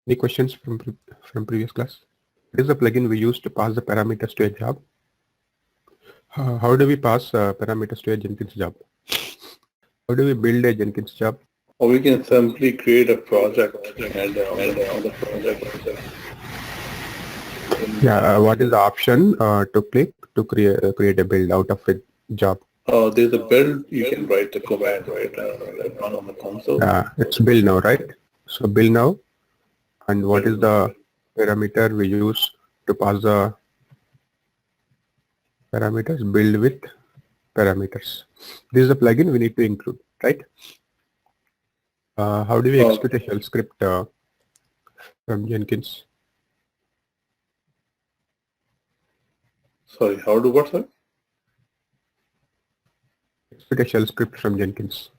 Any questions from previous class? What is the plugin we use to pass the parameters to a job? How do we pass parameters to a Jenkins job? How do we build a Jenkins job? Or we can simply create a project and on the project. Yeah, what is the option to click to create a build out of a job? There's a build, you can write the command, right? Like run on the console. It's build now, right? So build now, and what is Build. the parameter we use to pass the parameters? Build with parameters. This is a plugin we need to include, right? How do we Uh, execute a shell script from Jenkins? Sorry, how do what, sir? Execute a shell script from Jenkins.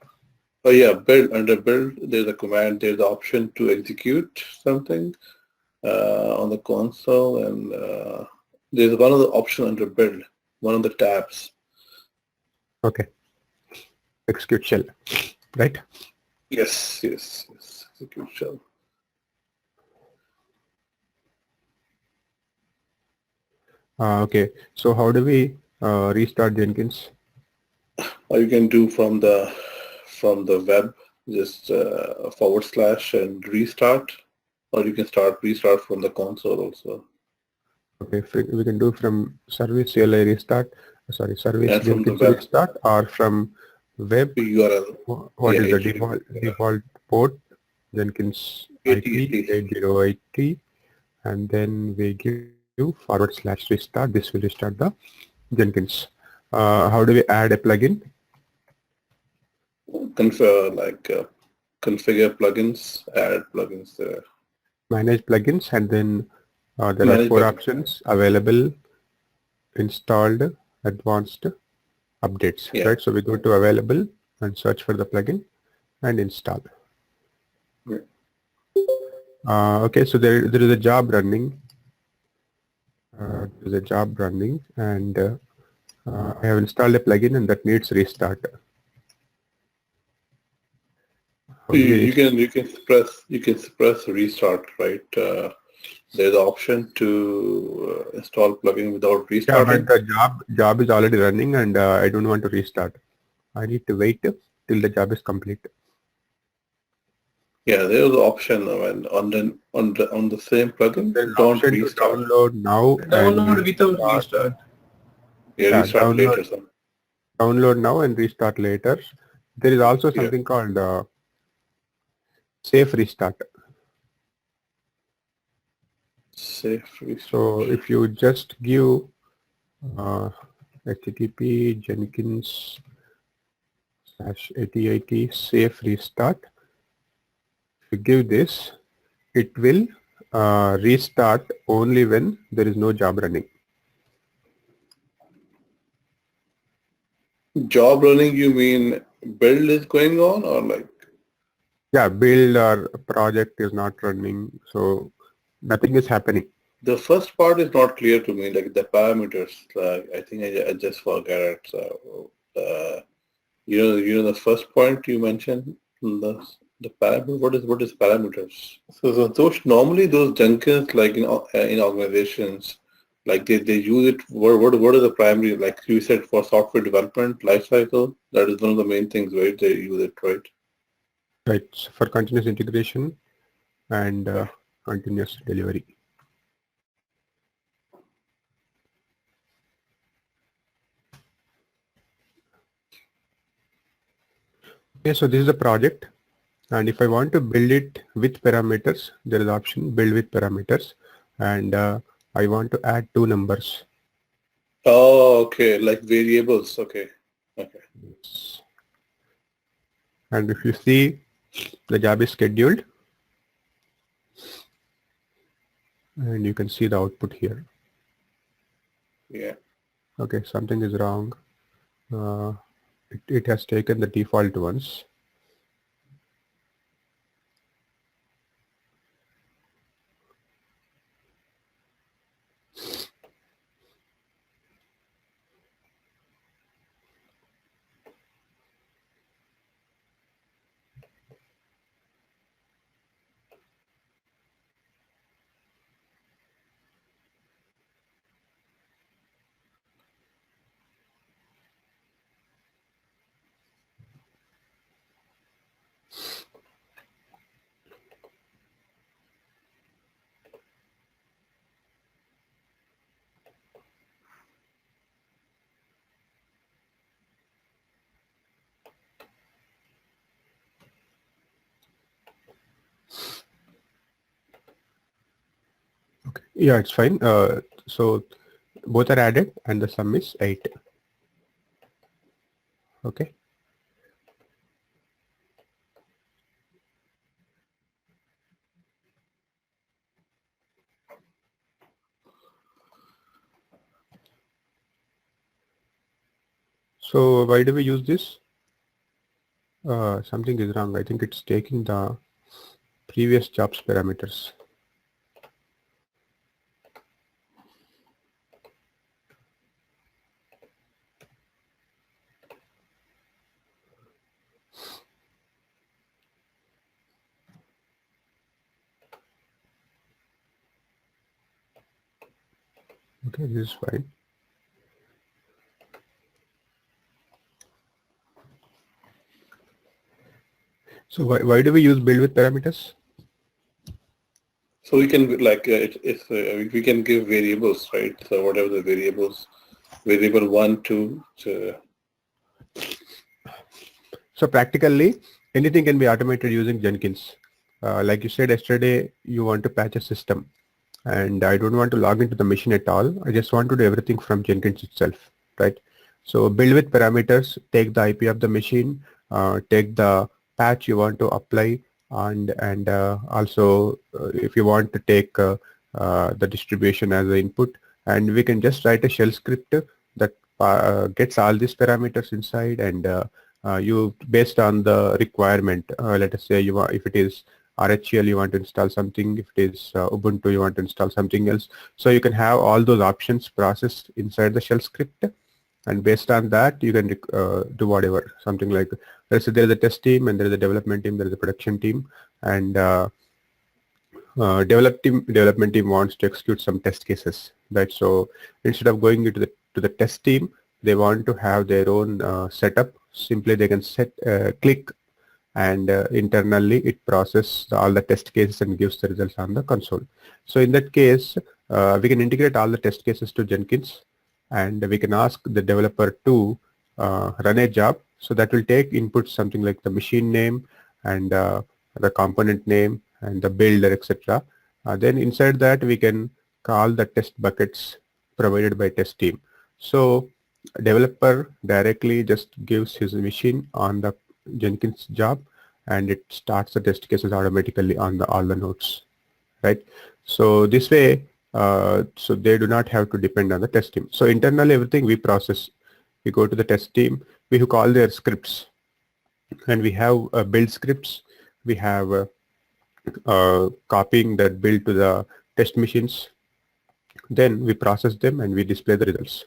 Oh yeah, build. Under build, there's a command, there's the option to execute something on the console, and there's one of the option under build, one of the tabs. Okay. Execute shell, right? Yes. Execute shell. Okay. So how do we restart Jenkins? Or you can do from the web, just / and restart, or you can restart from the console also. Okay, we can do from service CLI restart, sorry, service And from the Jenkins web restart, or from web. URL. What Yeah, is the HTTP. default port? Jenkins IP 8080. 8080, and then we give / restart. This will restart the Jenkins. How do we add a plugin? Configure plugins, add plugins there. Manage plugins, and then there are Manage 4 plugins. options: available, installed, advanced, updates, Yeah. right? So we go to available and search for the plugin and install. Yeah. Okay, so there is a job running. There's a job running, and I have installed a plugin, and that needs restart. How do we You can press restart, right? There's an option to install plugin without Yeah, but restarting. the job is already running, and I don't want to restart. I need to wait till the job is complete. Yeah, there's an option when on the same plugin, There is don't option to restart. download now and Download without restart. restart. Yeah, Yeah, restart later. So download now and restart later. There is also yeah, something called safe restart. safe restart. So if you just give http jenkins /8080 safe restart, if you give this, it will restart only when there is no job running. Job running, you mean build is going on, or like? Yeah, build or project is not running, so nothing is happening. The first part is not clear to me, like the parameters. Like I think I just forgot it. So, you know the first point you mentioned, the parameter. What is parameters? So those normally those Jenkins, like in organizations, like they use it. What are the primary, like you said, for software development lifecycle? That is one of the main things, right? They use it, right? Right, for continuous integration and Right. continuous delivery. Okay, so this is the project, and if I want to build it with parameters, there is option build with parameters, and I want to add 2 numbers. Oh, okay, like variables. Okay, okay. And if you see, the job is scheduled, and you can see the output here. Yeah. Okay, something is wrong. It has taken the default ones. Yeah, it's fine. So both are added and the sum is 8. Okay. So why do we use this? Something is wrong. I think it's taking the previous jobs parameters. Okay, this is fine. So why do we use build with parameters? So we can we can give variables, right? So whatever the variables, variable 1, 2. So practically anything can be automated using Jenkins. Like you said yesterday, you want to patch a system and I don't want to log into the machine at all. I just want to do everything from Jenkins itself, right? So build with parameters, take the IP of the machine, take the patch you want to apply, and also if you want to take the distribution as the input, and we can just write a shell script that gets all these parameters inside, and you based on the requirement. Let us say you want, if it is RHEL you want to install something, if it is Ubuntu you want to install something else. So you can have all those options processed inside the shell script, and based on that you can do whatever, something like there is a test team and there is a development team, there is a production team, and development team wants to execute some test cases, right? So instead of going into the test team, they want to have their own setup. Simply they can click, and internally it processes all the test cases and gives the results on the console. So in that case, we can integrate all the test cases to Jenkins, and we can ask the developer to run a job. So that will take input something like the machine name and the component name and the builder, etc. Then inside that we can call the test buckets provided by test team. So developer directly just gives his machine on the Jenkins job, and it starts the test cases automatically on all the nodes, right? So this way, so they do not have to depend on the test team. So internally everything we process. We go to the test team, we call their scripts, and we have build scripts. We have copying that build to the test machines. Then we process them and we display the results,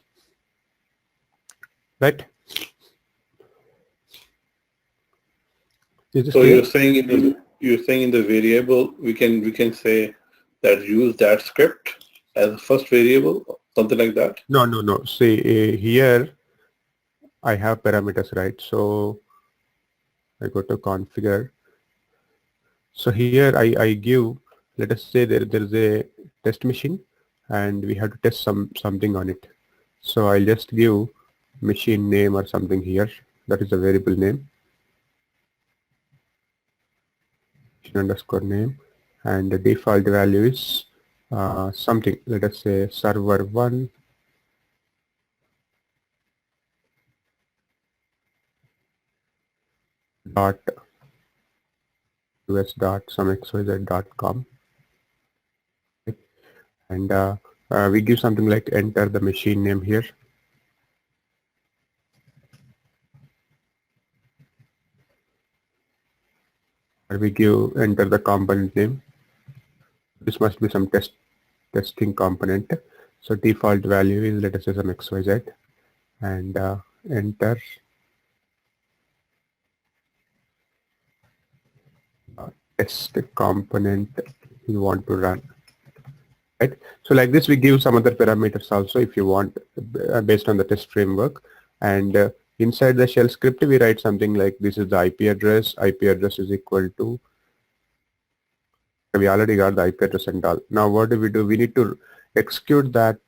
right? Is this So clear? you're saying in the variable we can say that use that script as the first variable, something like that. No. See, here I have parameters, right? So I go to configure. So here I give, let us say there's a test machine and we have to test something on it. So I'll just give machine name or something here. That is a variable name, machine underscore name, and the default value is something. Let us say server 1 dot us dot some xyz.com, and we give something like enter the machine name here. Or we give enter the component name. This must be some testing component. So default value is, let us say, some xyz, and enter test component you want to run, right? So like this we give some other parameters also if you want, based on the test framework, and inside the shell script we write something like this is the IP address is equal to, we already got the IP address and all. Now what do? We need to execute that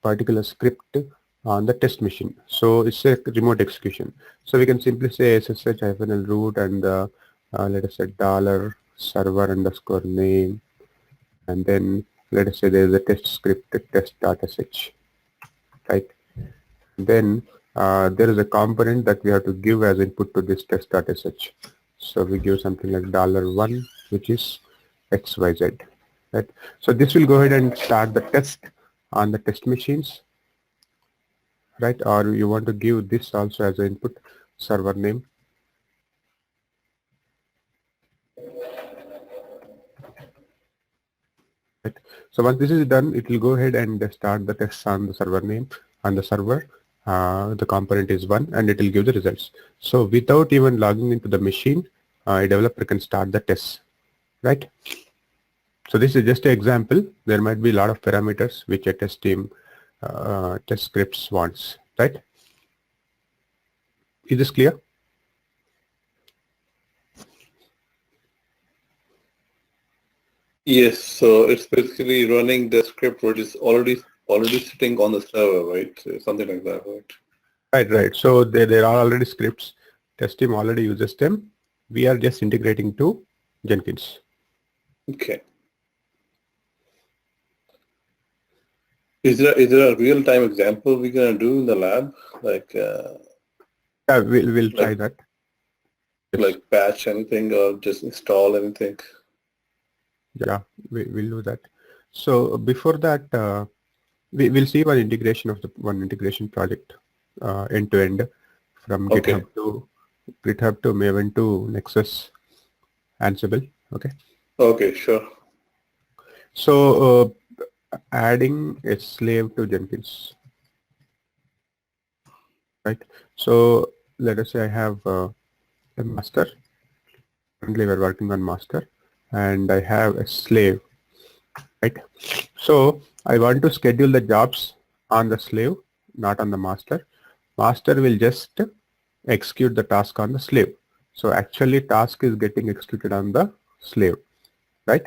particular script on the test machine. So it's a remote execution. So we can simply say ssh-l root and let us say $server underscore name, and then let us say there is a test script, test.sh, right? Then there is a component that we have to give as input to this test.sh. So we give something like $1, which is XYZ, right? So this will go ahead and start the test on the test machines, right? Or you want to give this also as an input, server name. Right. So once this is done, it will go ahead and start the tests on the server name, on the server. The component is 1 and it will give the results. So without even logging into the machine, a developer can start the tests, right? So this is just an example. There might be a lot of parameters which a test team, test scripts wants, right? Is this clear? Yes, so it's basically running the script which is already sitting on the server, right? So something like that, right? Right. So there are already scripts. Test team already uses them. We are just integrating to Jenkins. Okay. Is there a real time example we're gonna do in the lab, like Yeah, we'll try that. Yes. like patch anything or just install anything? Yeah, we'll do that. So before that, we'll see one integration of the one integration project end to end from Okay. GitHub to Maven to Nexus, Ansible. Okay. Okay, sure. So adding a slave to Jenkins, right? So let us say I have a master. Currently, we're working on master, and I have a slave, right? So I want to schedule the jobs on the slave, not on the master. Master will just execute the task on the slave. So actually task is getting executed on the slave, right?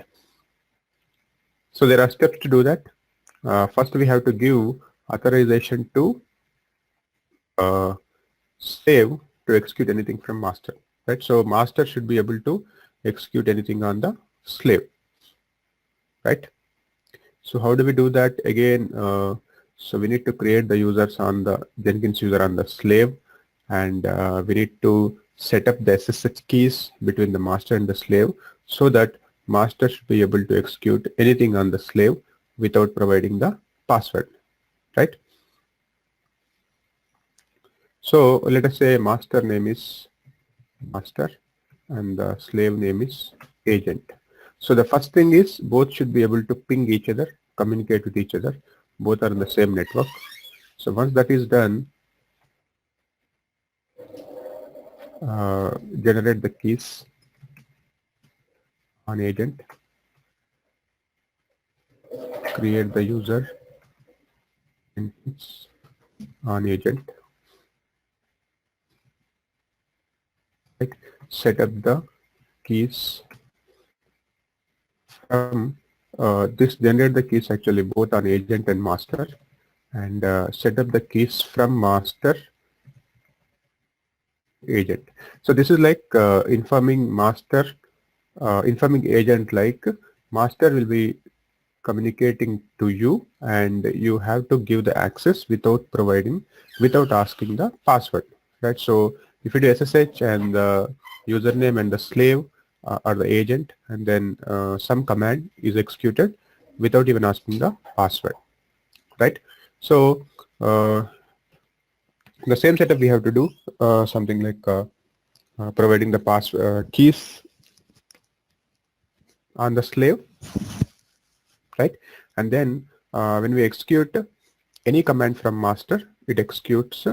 So there are steps to do that. First we have to give authorization to slave to execute anything from master, right? So master should be able to execute anything on the slave, right? So how do we do that? Again, so we need to create the users on the Jenkins user on the slave, and we need to set up the SSH keys between the master and the slave so that master should be able to execute anything on the slave without providing the password, right? So let us say master name is master and the slave name is agent. So the first thing is both should be able to ping each other, communicate with each other. Both are in the same network. So once that is done, generate the keys on agent, create the user instance on agent, right? Set up the keys from this generate the keys actually both on agent and master, and set up the keys from master agent. So this is like informing master, informing agent, like master will be communicating to you and you have to give the access without asking the password, right? So if you do SSH and the username and the slave are the agent, and then some command is executed without even asking the password, right? So the same setup we have to do something like providing the keys on the slave, right? And then when we execute any command from master, it executes.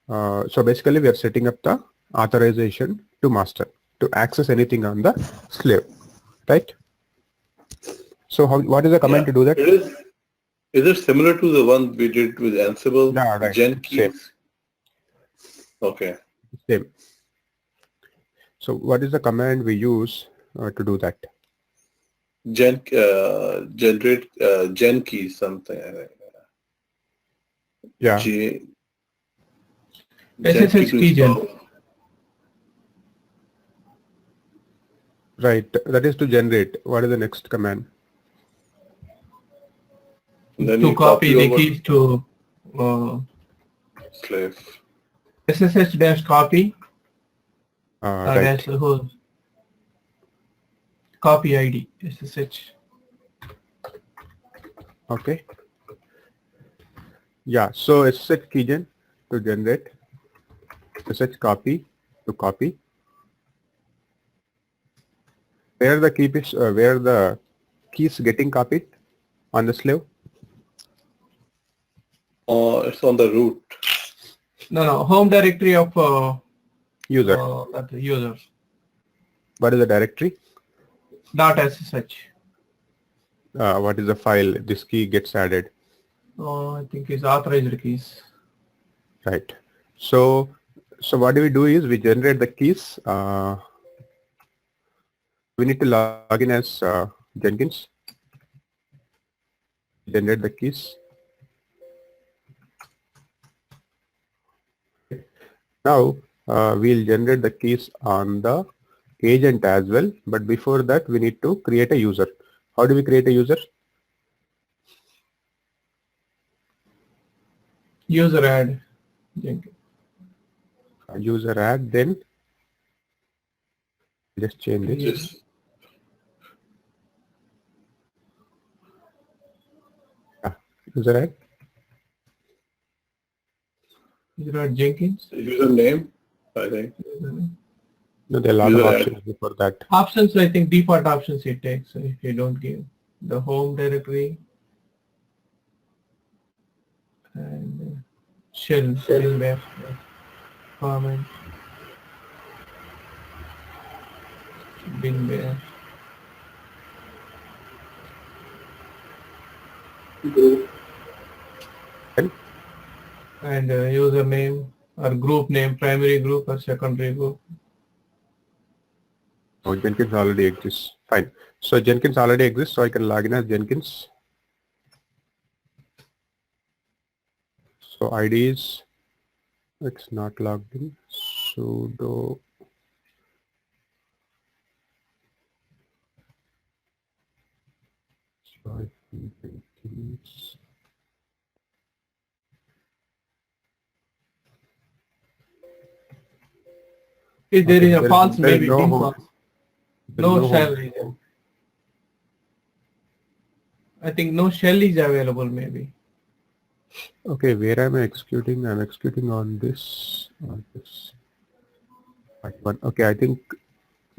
So basically we are setting up the authorization to master to access anything on the slave, right? So what is the command to do that? Is it similar to the one we did with Ansible? Yeah, right. Jenkins? Same. Okay. Same. So what is the command we use to do that? Generate Jenkins something. Yeah. SSH key gen. Right. That is to generate. What is the next command? And then to you copy the over keys to slave. SSH dash copy Right. dash the whole copy ID SSH. Okay. Yeah. So SSH keygen to generate, SSH copy to copy. Where the key is, where the keys getting copied on the slave? It's on the root. No, home directory of User. that users. What is the directory? .ssh. What is the file this key gets added? I think it's authorized keys. Right. So what do we do is we generate the keys. We need to log in as Jenkins. Generate the keys. Now we'll generate the keys on the agent as well. But before that, we need to create a user. How do we create a user? User add Jenkins. User add, then just change it. Just User add. User add Jenkins. username, I think. No, there are a lot of User add. options before that. Options, I think default options it takes if you don't give the home directory and shell, binware, comment, binware, Group. and username or group name, primary group or secondary group. Oh, Jenkins already exists. Fine. So Jenkins already exists, so I can log in as Jenkins. So ID is, it's not logged in. Sudo Jenkins. If there Okay, is a there is- false, there is maybe no home. default. There is No no shell home. is. I think no shell is available maybe. Okay, where am I executing? I'm executing on this. On this. Right one. Okay, I think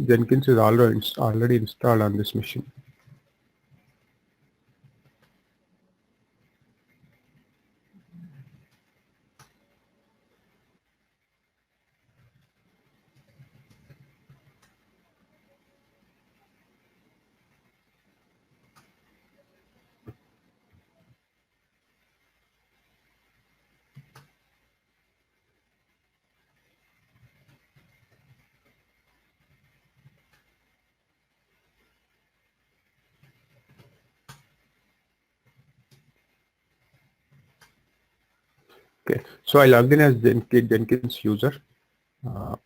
Jenkins is already installed on this machine. Okay, so I logged in as Jenkins user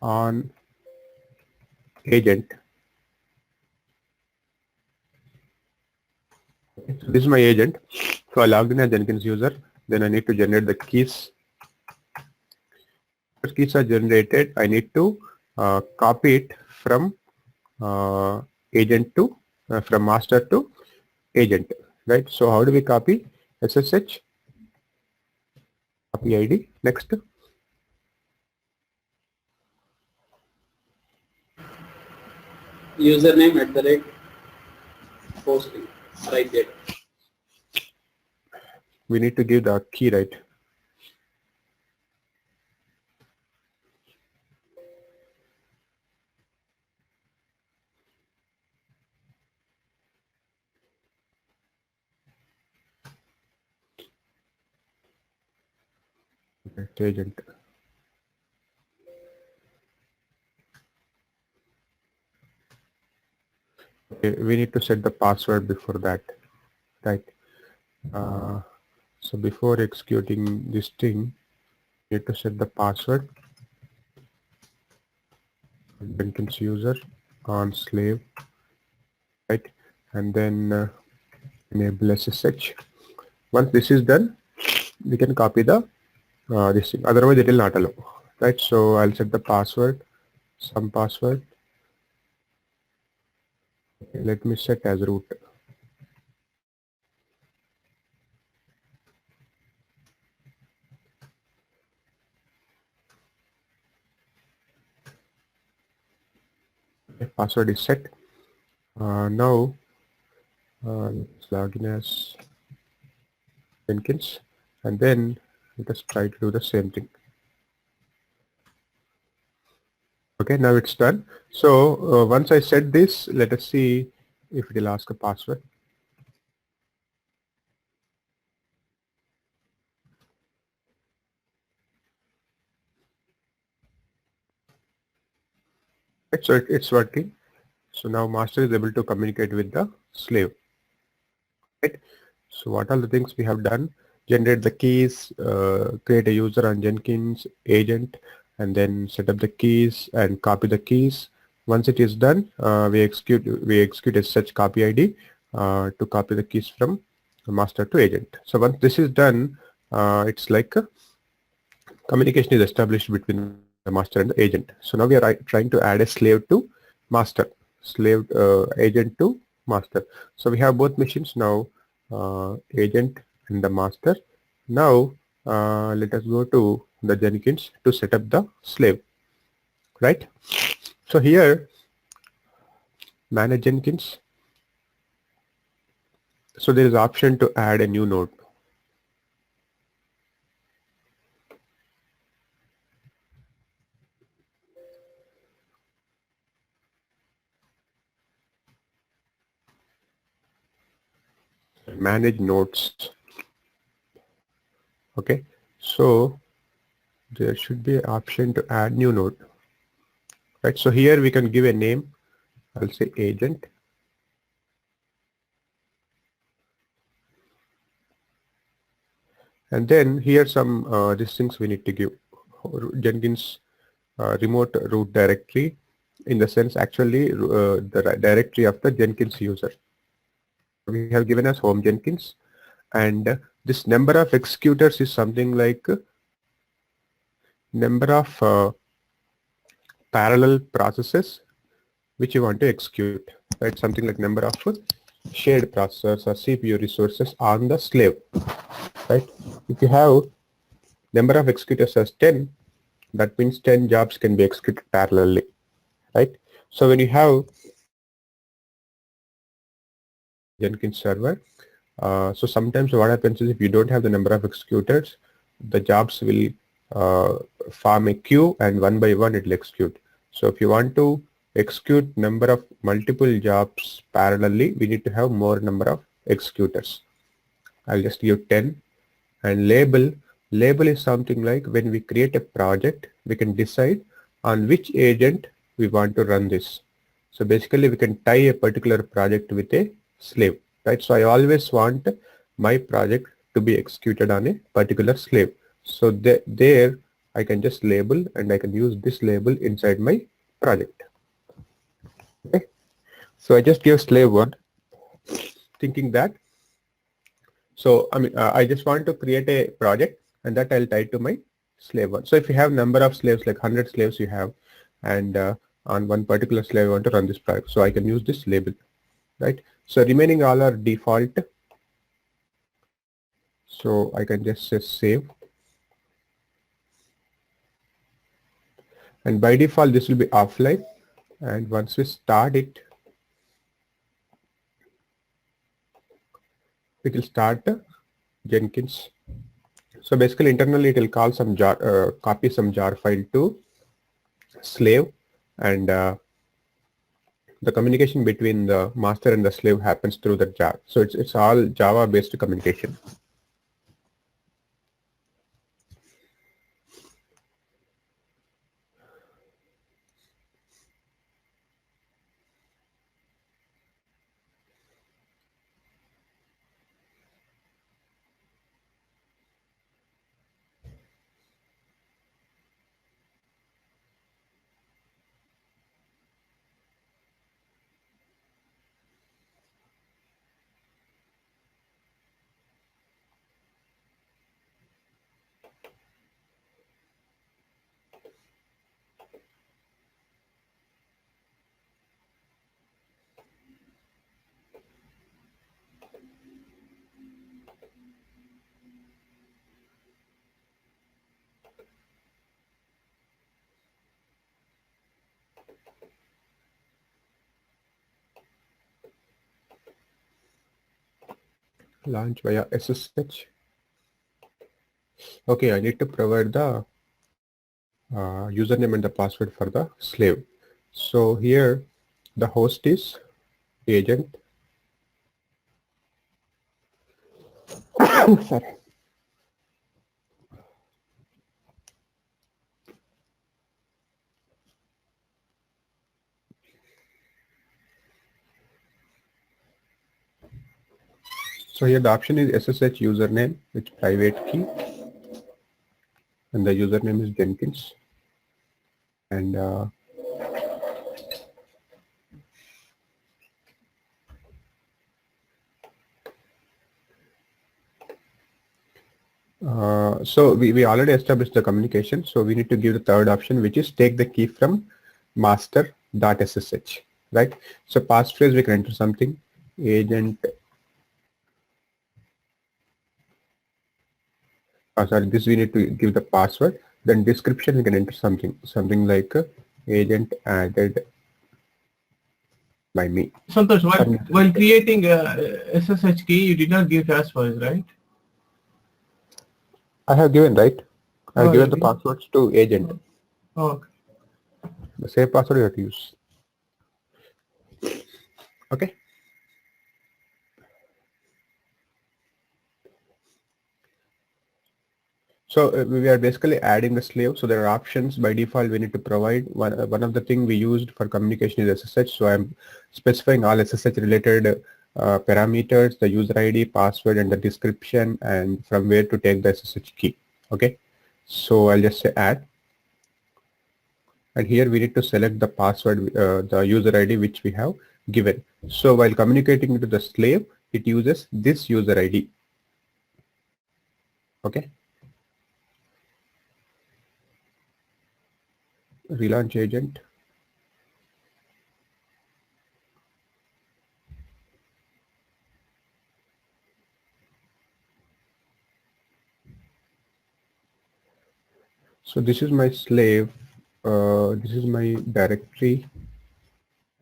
on agent. So this is my agent. So I logged in as Jenkins user. Then I need to generate the keys. Once keys are generated, I need to copy it from agent to from master to agent, right? So how do we copy? SSH copy ID. Next, username @posting right there. we need to give the key, right? Okay, agent. Okay, we need to set the password before that, right? So before executing this thing, we need to set the password. Jenkins user on slave, right? And then enable SSH. Once this is done, we can copy the this thing. Otherwise, it will not allow. Right. So I'll set the password, some password. Okay, let me set as root. Okay, password is set. Now let's log in as Jenkins, and then let us try to do the same thing. Okay, now it's done. So once I set this, let us see if it will ask a password. Right, so it's working. So now master is able to communicate with the slave. Right. So what are the things we have done? Generate the keys, create a user on Jenkins agent, and then set up the keys and copy the keys. Once it is done, we execute a such copy ID to copy the keys from master to agent. So once this is done, it's like communication is established between the master and the agent. So now we are trying to add a slave to master, slave agent to master. So we have both machines now, agent and the master. Now let us go to the Jenkins to set up the slave, right? So here, manage Jenkins. So there is option to add a new node. Manage nodes. Okay, so there should be an option to add new node, right? So here we can give a name. I'll say agent. And then here some these things we need to give. Jenkins remote root directory, in the sense actually the directory of the Jenkins user. We have given as home Jenkins, and this number of executors is something like number of parallel processes which you want to execute, right? Something like number of shared processors or CPU resources on the slave, right? If you have number of executors as 10, that means 10 jobs can be executed parallelly, right? So when you have Jenkins server, so sometimes what happens is if you don't have the number of executors, the jobs will form a queue and one by one it will execute. So if you want to execute number of multiple jobs parallelly, we need to have more number of executors. I'll just give 10. And label is something like when we create a project, we can decide on which agent we want to run this. So basically we can tie a particular project with a slave, right? So I always want my project to be executed on a particular slave. So there I can just label, and I can use this label inside my project. Okay. So I just give slave 1, thinking that, so I mean I just want to create a project, and that I'll tie to my slave 1. So if you have number of slaves, like 100 slaves you have, and on one particular slave I want to run this project, so I can use this label, right? So remaining all are default. So I can just say save, and by default this will be offline, and once we start it, it will start Jenkins. So basically internally it will call some jar, copy some jar file to slave, and the communication between the master and the slave happens through the jar. So it's all Java based communication. Launch via SSH. Okay, I need to provide the username and the password for the slave. So here the host is agent. Sorry. So here the option is SSH username with private key, and the username is Jenkins. And so we already established the communication. So we need to give the third option, which is take the key from master.ssh, right? So passphrase, we can enter something, agent. Sorry, this we need to give the password. Then description, we can enter something like agent added by me. Santosh, while creating a SSH key, you did not give passwords, right? I have given, right? I have Oh, given you the did? passwords to agent. Okay. The same password you have to use. Okay. So we are basically adding the slave. So there are options by default we need to provide. One of the thing we used for communication is SSH. So I'm specifying all SSH related parameters, the user ID, password, and the description, and from where to take the SSH key. Okay. So I'll just say add. And here we need to select the password, the user ID which we have given. So while communicating to the slave, it uses this user ID. Okay. Relaunch agent. So this is my slave. This is my directory,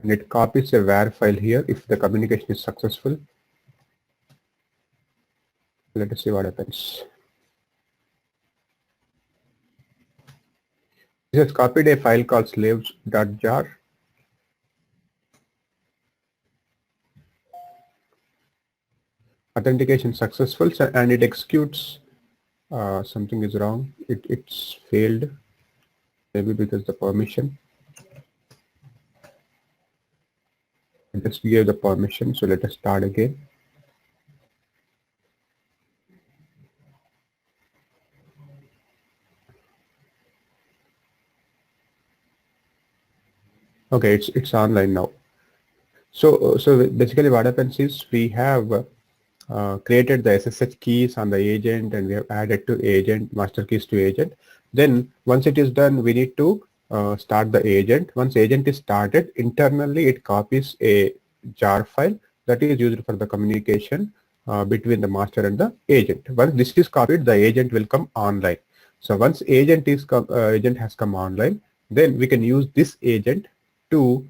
and it copies a var file here if the communication is successful. Let us see what happens. This has copied a file called slaves.jar. Authentication successful, and it executes. Something is wrong. It's failed. Maybe because the permission. I just gave the permission, so let us start again. Okay, it's online now. So basically what happens is we have created the SSH keys on the agent, and we have added to agent, master keys to agent. Then once it is done, we need to start the agent. Once agent is started, internally it copies a jar file that is used for the communication between the master and the agent. Once this is copied, the agent will come online. So once agent has come online, then we can use this agent to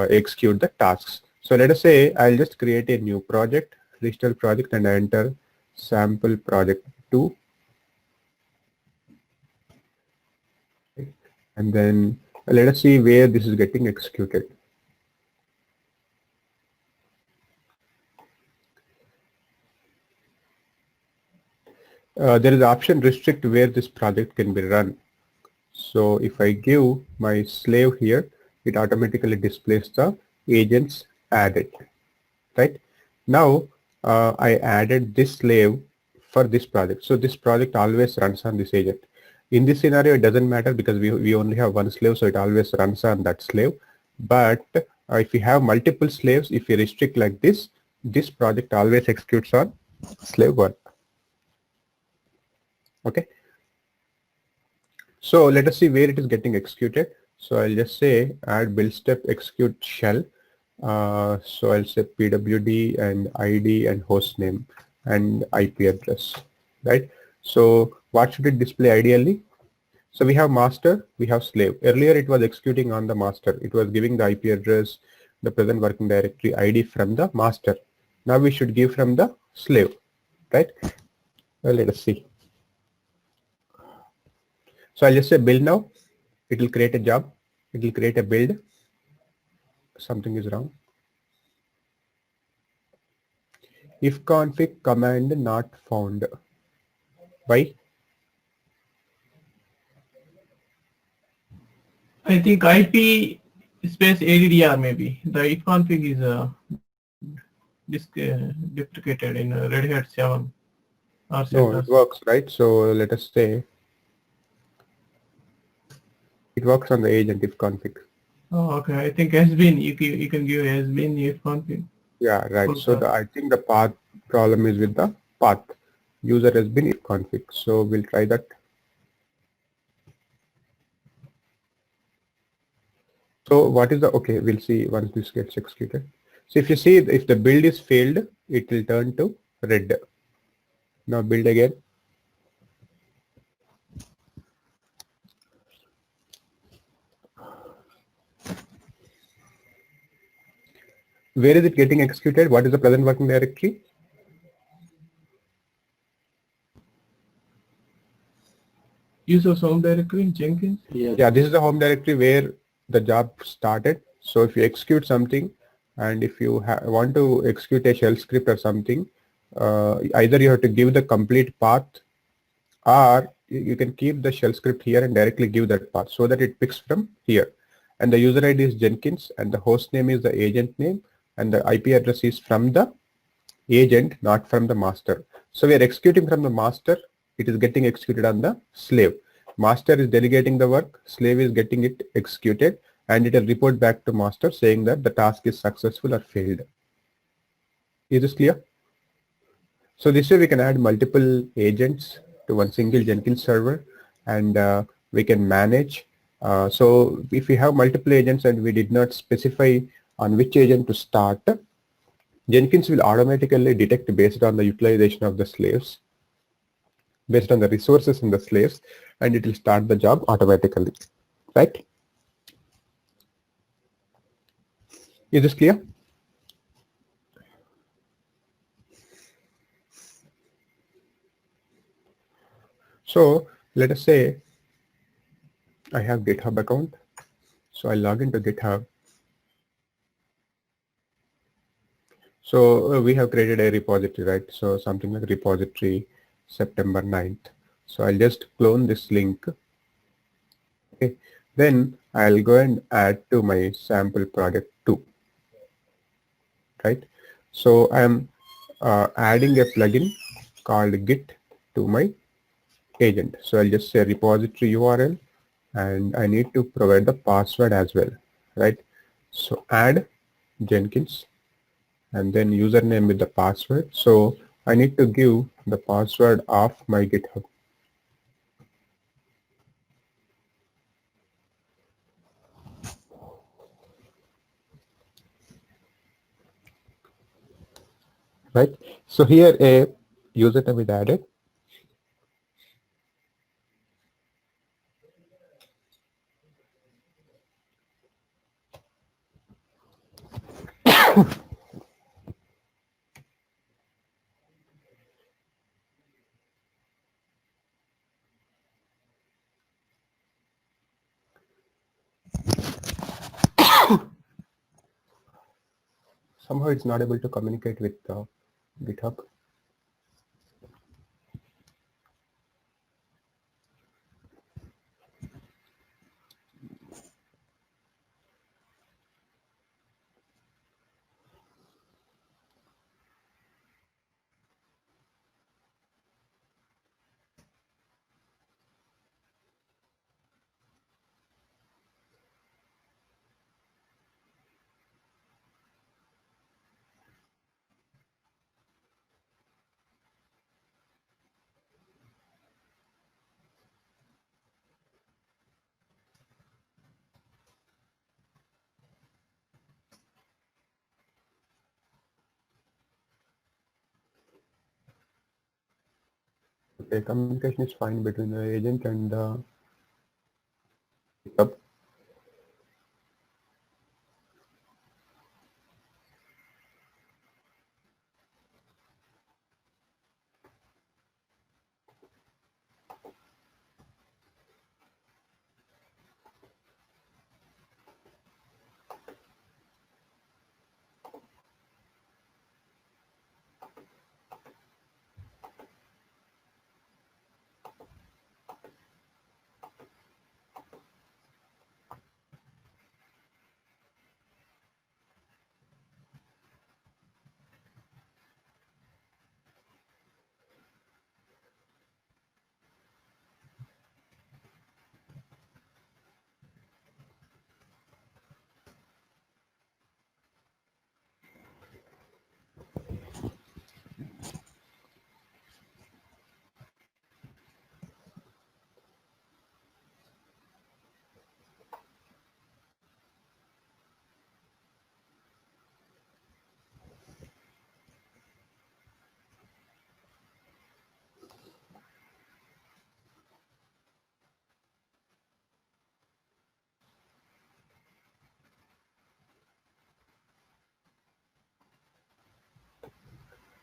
execute the tasks. So let us say I'll just create a new project, digital project, and enter sample project 2. And then let us see where this is getting executed. There is option restrict where this project can be run. So if I give my slave here, it automatically displays the agents added, right? Now I added this slave for this project. So this project always runs on this agent. In this scenario, it doesn't matter because we only have one slave, so it always runs on that slave. But if you have multiple slaves, if you restrict like this project always executes on slave 1. Okay. So let us see where it is getting executed. So I'll just say add build step execute shell. So I'll say pwd and ID and host name and IP address, right? So what should it display ideally? So we have master, we have slave. Earlier it was executing on the master. It was giving the IP address, the present working directory ID from the master. Now we should give from the slave, right? Well, let us see. So I'll just say build now. It will create a job. It will create a build. Something is wrong. If config command not found. Why? I think IP space ADDR maybe. The if config is deprecated in Red Hat 7 or No, CentOS. it works, right? So let us say it works on the agent if config. Oh, okay. I think has been you can give has been if config. Yeah, right. Full So stop. I think the path problem is with the path. User has been if config. So we'll try that. So what is the, okay, we'll see once this gets executed. So if you see, if the build is failed, it will turn to red. Now build again. Where is it getting executed? What is the present working directory? Use of home directory in Jenkins. Yeah, this is the home directory where the job started. So if you execute something and if you want to execute a shell script or something, either you have to give the complete path or you can keep the shell script here and directly give that path so that it picks from here. And the user ID is Jenkins and the host name is the agent name and the IP address is from the agent, not from the master. So we are executing from the master. It is getting executed on the slave. Master is delegating the work. Slave is getting it executed and it will report back to master saying that the task is successful or failed. Is this clear? So this way we can add multiple agents to one single Jenkins server and we can manage. So if we have multiple agents and we did not specify on which agent to start, Jenkins will automatically detect based on the utilization of the slaves, based on the resources in the slaves, and it will start the job automatically, right? Is this clear? So let us say I have GitHub account. So I log into GitHub. So we have created a repository, right? So something like repository September 9th. So I'll just clone this link. Okay. Then I'll go and add to my sample project 2. Right. So I'm adding a plugin called Git to my agent. So I'll just say repository URL and I need to provide the password as well. Right. So add Jenkins and then username with the password. So I need to give the password of my GitHub. Right. So here a username is added. Somehow it's not able to communicate with GitHub. Okay, communication is fine between the agent and the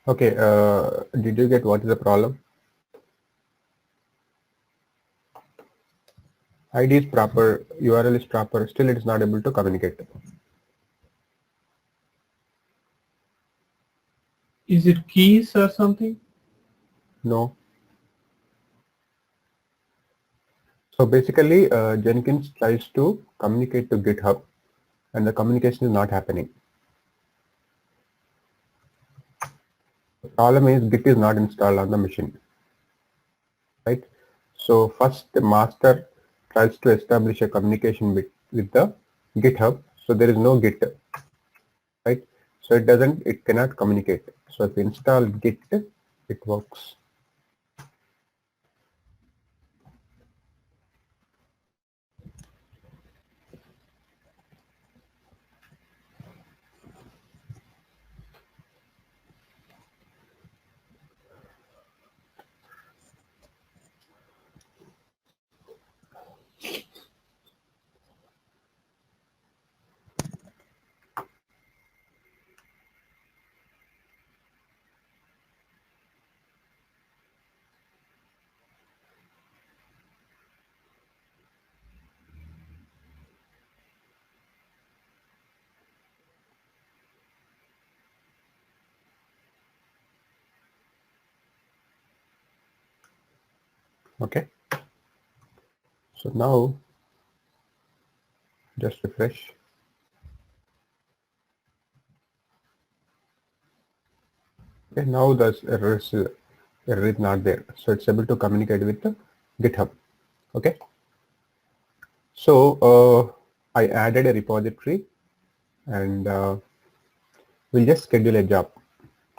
Okay, did you get what is the problem? ID is proper, URL is proper, still it is not able to communicate. Is it keys or something? No. So basically, Jenkins tries to communicate to GitHub and the communication is not happening. The problem is Git is not installed on the machine, right? So first the master tries to establish a communication with the GitHub. So there is no Git, right? So it cannot communicate. So if you install Git, it works. Okay. So now just refresh. Okay, now the error is not there. So it's able to communicate with the GitHub. Okay. So I added a repository and we'll just schedule a job.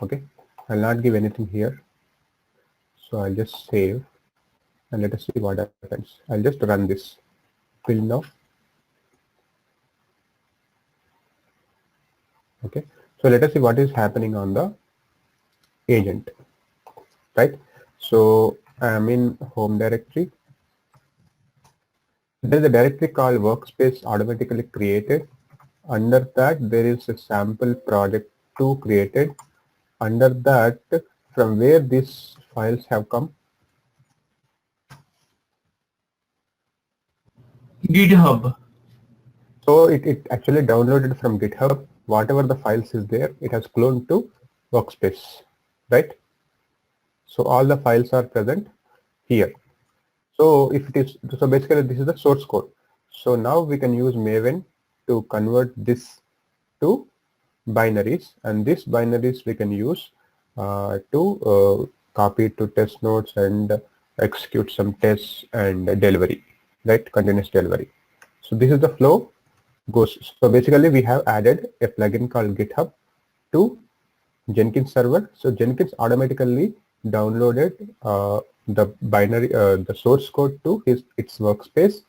Okay. I'll not give anything here. So I'll just save and let us see what happens. I'll just run this till now. Okay. So let us see what is happening on the agent, right? So I'm in home directory. There is a directory called workspace automatically created. Under that, there is a sample project 2 created. Under that, from where these files have come? GitHub. So it actually downloaded from GitHub. Whatever the files is there, it has cloned to workspace, right? So all the files are present here. So if it is, so basically this is the source code. So now we can use Maven to convert this to binaries, and these binaries we can use to copy to test nodes and execute some tests and delivery, right? Continuous delivery. So this is the flow goes. So basically we have added a plugin called GitHub to Jenkins server. So Jenkins automatically downloaded the binary, the source code to its workspace,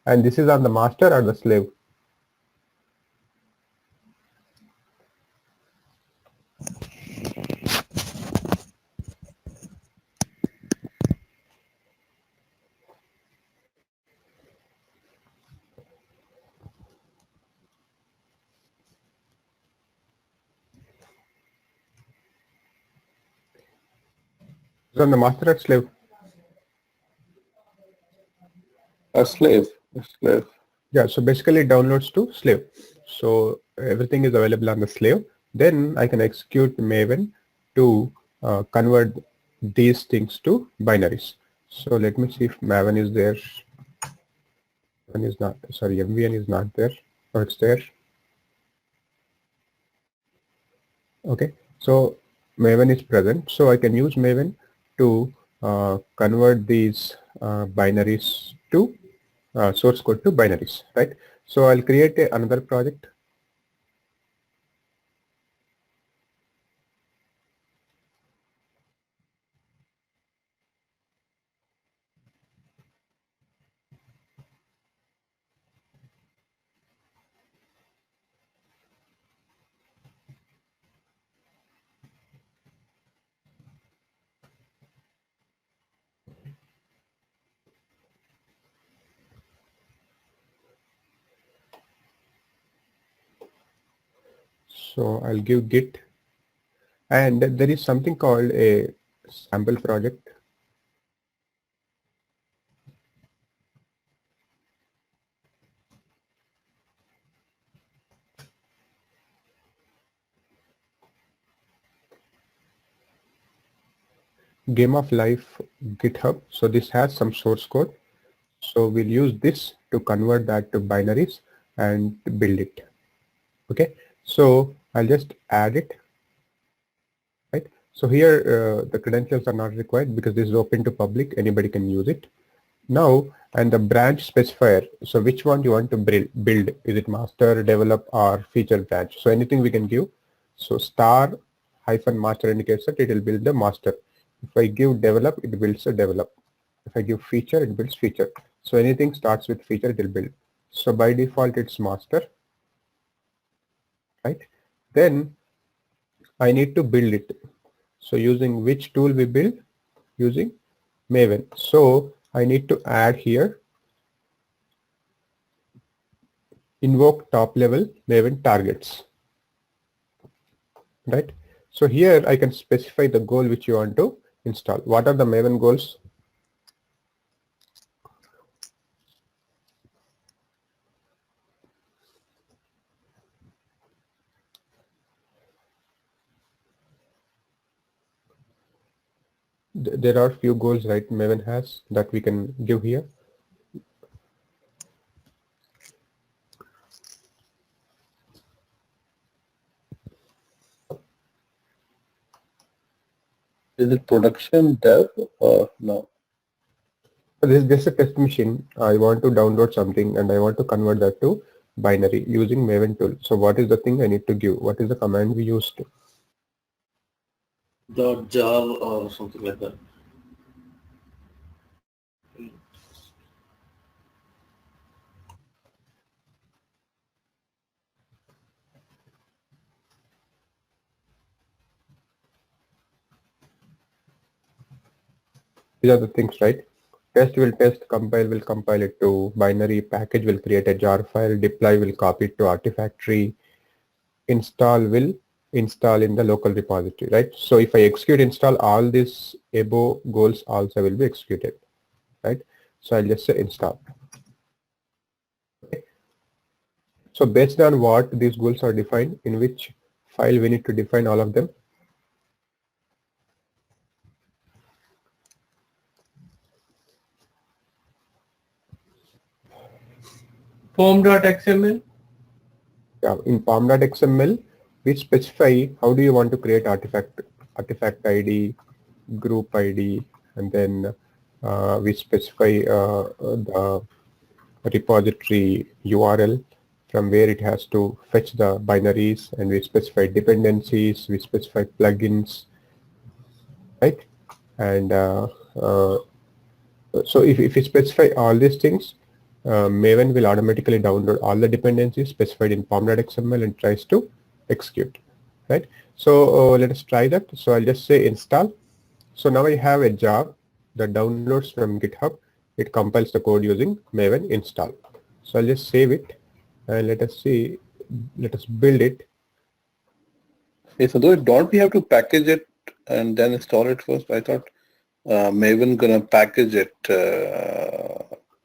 and this is on the master or the slave. It's on the master or slave. A slave. A slave. Yeah, so basically it downloads to slave. So everything is available on the slave. Then I can execute Maven to convert these things to binaries. So let me see if Maven is there. Maven is not, sorry, MVN is not there. Oh, it's there. Okay, so Maven is present. So I can use Maven to convert these binaries to source code to binaries, right? So I'll create another project. So I'll give git And there is something called a sample project. Game of Life GitHub. So this has some source code. So we'll use this to convert that to binaries and build it. Okay. So I'll just add it. Right. So here the credentials are not required because this is open to public. Anybody can use it. Now, and the branch specifier. So which one you want to build? Is it master, develop, or feature branch? So anything we can give. So star hyphen master indicates that it will build the master. If I give develop, it builds a develop. If I give feature, it builds feature. So anything starts with feature, it will build. So by default, it's master, right? Then I need to build it. So using which tool we build? Using Maven. So I need to add here invoke top level Maven targets, right? So here I can specify the goal which you want to install. What are the Maven goals? There are few goals, right? Maven has that we can give here. Is it production dev or no? This is just a test machine. I want to download something and I want to convert that to binary using Maven tool. So what is the thing I need to give? What is the command we used? .jar or something like that. These are the things, right? Test will test, compile will compile it to binary, package will create a jar file, deploy will copy it to Artifactory, install will install in the local repository, right? So if I execute install, all these above goals also will be executed, right? So I'll just say install. Okay. So based on what these goals are defined, in which file we need to define all of them. Form.xml. Yeah, in pom.xml, we specify how do you want to create artifact ID, group ID, and then we specify the repository URL from where it has to fetch the binaries, and we specify dependencies, we specify plugins, right? And so if you specify all these things, Maven will automatically download all the dependencies specified in pom.xml and tries to execute, right? So let us try that. So I'll just say install. So now I have a job that downloads from GitHub. It compiles the code using Maven install. So I'll just save it and let us see, let us build it. Okay, so don't we have to package it and then install it first? I thought Maven gonna package it,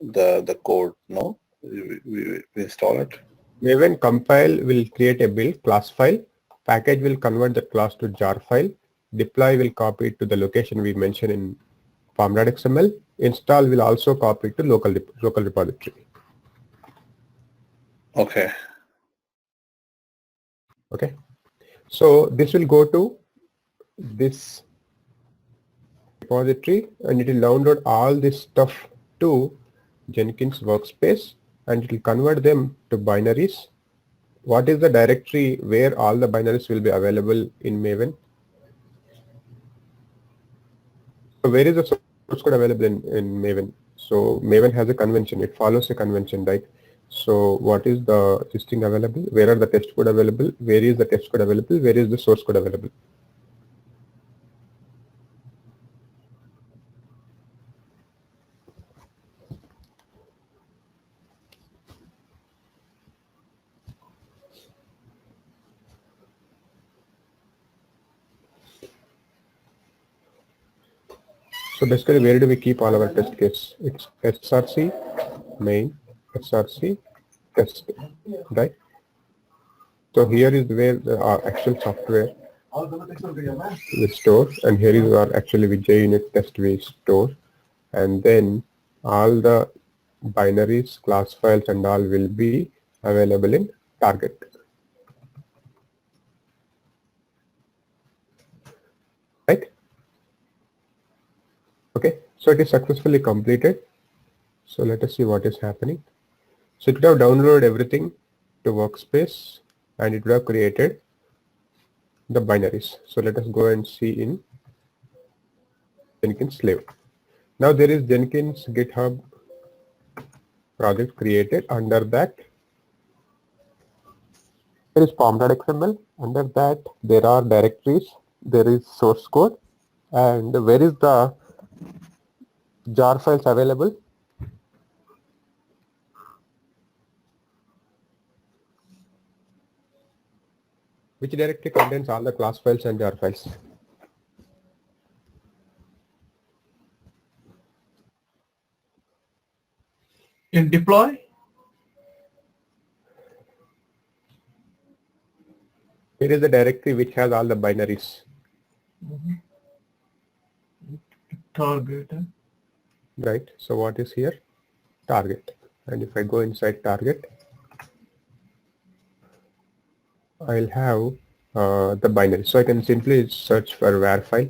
the code, no? We install it. Maven compile will create a build class file. Package will convert the class to jar file. Deploy will copy it to the location we mentioned in pom.xml. Install will also copy it to local repository. Okay. Okay. So this will go to this repository and it will download all this stuff to Jenkins workspace and it will convert them to binaries. What is the directory where all the binaries will be available in Maven? So where is the source code available in Maven? So Maven has a convention. It follows a convention, right? So what is this thing available? Where are the test code available? Where is the test code available? Where is the source code available? So basically, where do we keep all our test case? It's src main, src test, right? So here is where our actual software we store, and here is our actually with JUnit test we store, and then all the binaries, class files, and all will be available in target. Right? Okay, so it is successfully completed. So let us see what is happening. So it would have downloaded everything to Workspace, and it would have created the binaries. So let us go and see in Jenkins slave. Now there is Jenkins GitHub project created. Under that there is pom.xml. Under that there are directories, there is source code, and where is the jar files available? Which directory contains all the class files and jar files? In deploy, Here is the directory which has all the binaries. target. Right. So what is here? Target. And if I go inside target, I'll have the binary. So I can simply search for var file.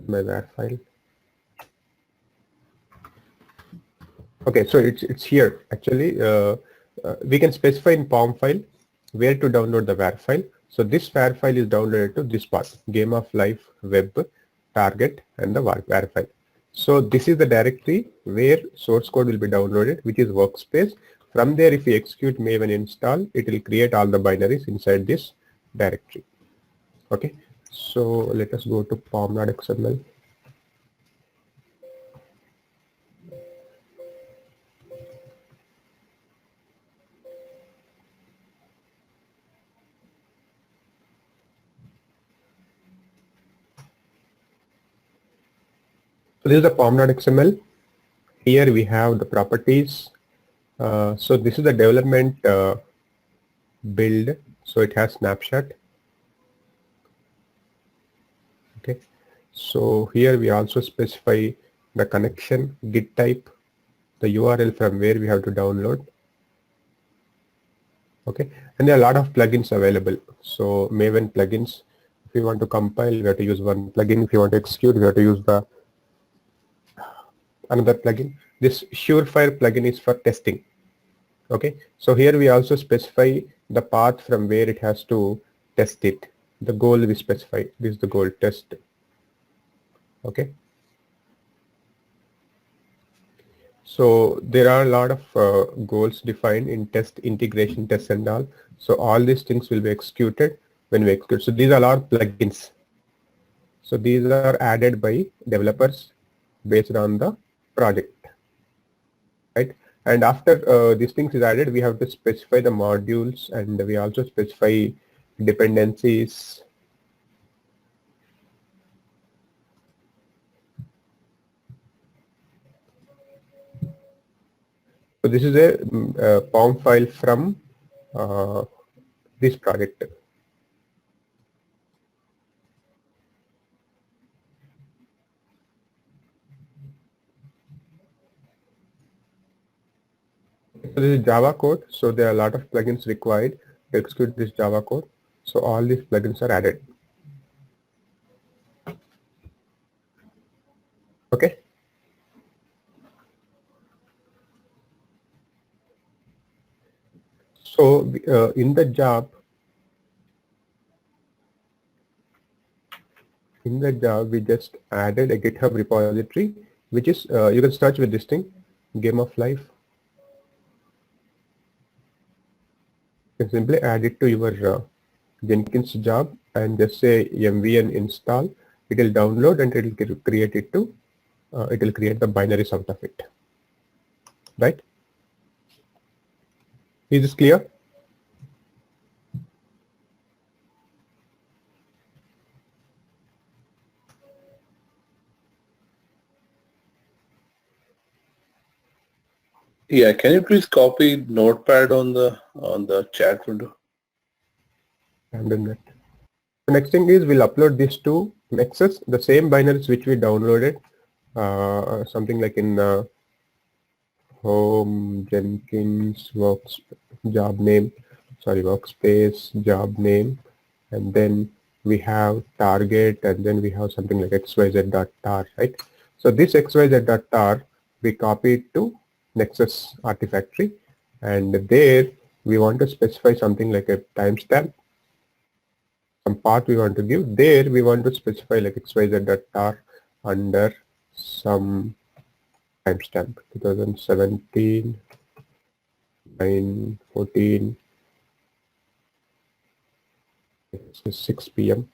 My var file. Okay, so it's here. Actually, we can specify in POM file where to download the var file. So this var file is downloaded to this path: Game of Life web, target, and the var file. So this is the directory where source code will be downloaded, which is workspace. From there, if we execute maven install, it will create all the binaries inside this directory. Okay, so let us go to pom.xml. So this is the pom.xml. Here we have the properties. So this is the development build. So it has snapshot. Okay. So here we also specify the connection, git type, the URL from where we have to download. Okay. And there are a lot of plugins available. So Maven plugins. If you want to compile, we have to use one plugin. If you want to execute, we have to use the another plugin. This Surefire plugin is for testing. Okay, so here we also specify the path from where it has to test it. The goal we specify. This is the goal, test. Okay. So there are a lot of goals defined in test, integration tests and all. So all these things will be executed when we execute. So these are all plugins. So these are added by developers based on the project, right? And after these things is added, we have to specify the modules, and we also specify dependencies. So this is a POM file from this project. So this is Java code. So there are a lot of plugins required to execute this Java code. So all these plugins are added. Okay. So in the job, we just added a GitHub repository, which is you can search with this thing, Game of Life. You can simply add it to your Jenkins job and just say mvn install. It will download and it will create it to. It will create the binaries out of it. Right? Is this clear? Yeah, can you please copy Notepad on the chat window? And then that. The next thing is we'll upload this to Nexus, the same binaries which we downloaded, something like in home Jenkins works job name, sorry, workspace job name, and then we have target, and then we have something like xyz.tar, right? So this xyz.tar we copied to Nexus Artifactory, and there we want to specify something like a timestamp. Some path we want to give. There we want to specify like xyz.tar under some timestamp 2017 9:14 6 p.m.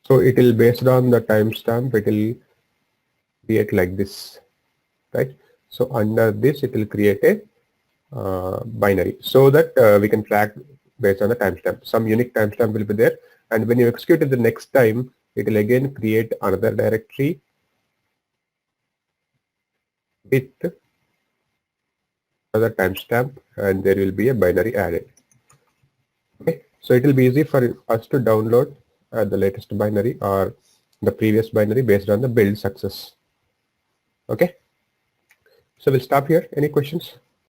So it will, based on the timestamp, it will create like this, right? So under this it will create a binary so that we can track based on the timestamp. Some unique timestamp will be there, and when you execute it the next time, it will again create another directory with another timestamp, and there will be a binary added. Okay, so it will be easy for us to download the latest binary or the previous binary based on the build success. Okay, so we'll stop here. Any questions?